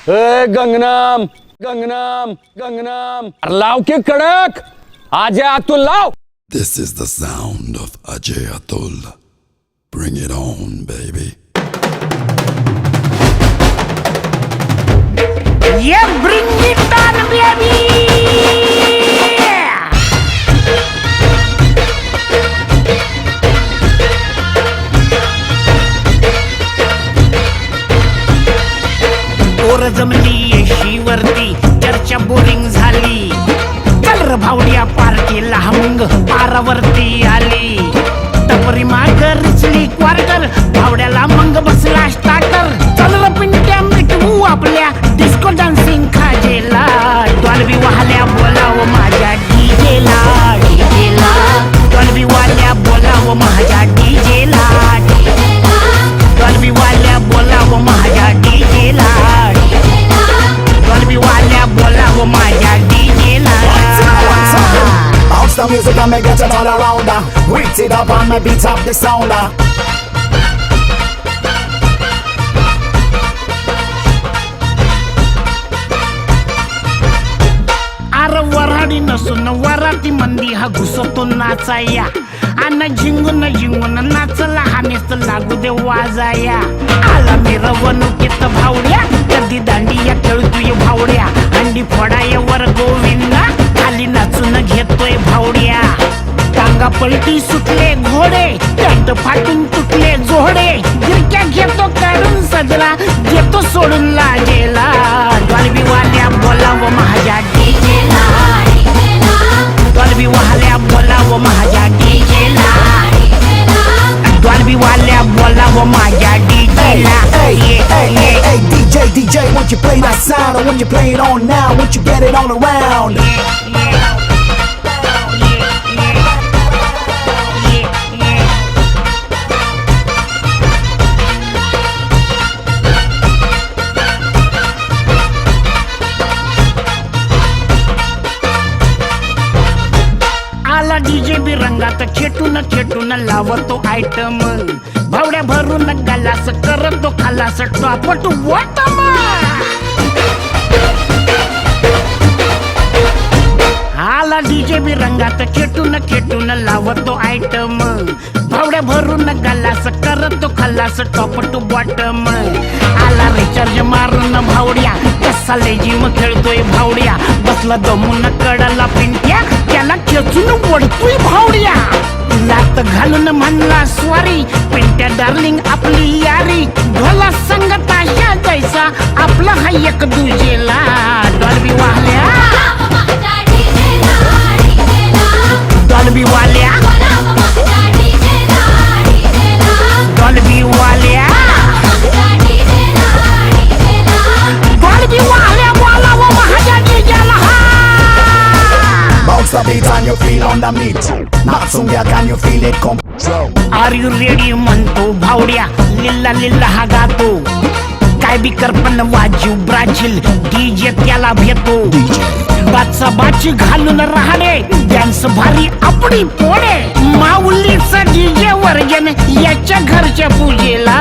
ए गंगनाम गंगनाम गंगनाम लाव के कडक अजय अतुल लाव. This is the sound of Ajay Atul. Bring it on, baby. Yeah, bring it on, baby. पोर जमली येशीवरती चर्चा बोरिंग झाली. चल र भावड्या पार्टीला मग पारावरती आली. टपरी माग रिचली क्वार्टर भावड्याला मग बसला स्टार्टर. चल र पिंट्या मिटवू आपल्या डिस्को डान्सिंग खाजेला. डॉल्बी वाल्या बोलाव माझ्या डीजेला डीजेला. डॉल्बी वाल्या बोलाव माझ्या डीजेला डीजेला. डॉल्बी वाल्या बोलाव माझ्या डीजेला. डॉल्बी वाल्या बोलाव माझ्या डीजेला. Bounce the music and make it all around. Wait it up and make beat up the sound. अरे वराडी नसून वराती मंदी हा घुसतो नाचाया. आणि झिंगून झिंगून नाचला हानेच लागू दे वाजाया. आला मिरवणुकीत भावड्या कधी दांडिया खेळतोय भावड्या. अंडी फोडाय वर गोविंदा खाली नाचून घेतोय भावड्या. टांगा पलटी सुटले घोडे पॅन्ट फाटून तुटले जोडे. गिरक्या घेतो काढून सजला घेतो सोडून लाजेला. डॉल्बी वाल्या बोलाव माझ्या डीजेला. डॉल्बी वाल्या बोलाव माझ्या डीजेला. डॉल्बी वाल्या बोलाव माझ्या डीजेला. Hey, DJ, won't you play that sound? Or when you play it on now, won't you get it all around? आला डीजे बी रंगात खेटून खेटून लावतो आयटम. भावड्या भरून गलास करतो खालास टॉपट बॉटम. आला डीजे बी रंगात खेटून खेटून लावतो आयटम. भावड्या भरून गलास करतो खालास टॉपट बॉटम. आला रिचार्ज मारून भावड्या कसा लेजिम खेळतोय भावड्या. बसला दमून कडला पिंट्या त्याला खेचून ओढतोय भावड्या. लात घालून म्हणला स्वारी पिंट्या डार्लिंग आपली यारी. ढोला संगत अशा जैसा आपला हा एक दुजेला. डॉल्बी वाल्या डॉल्बी वाल्या डॉल्बी वाल्या डॉल्बी वाल्या बोलाव माझ्या डीजेला. Bounce the beat and you feel on the meat. Not some girl can you feel it come. Are you ready म्हणतो भावड्या लिल्ला लिल्ला हा गातो. काय बी करपण वाजू ब्राझील डीजे त्याला भेटतो. बाचा बाची घालून राहणे डान्स भारी आपली पोळे. माऊलीचा डीजे वर्जन याच्या घरच्या पूजेला.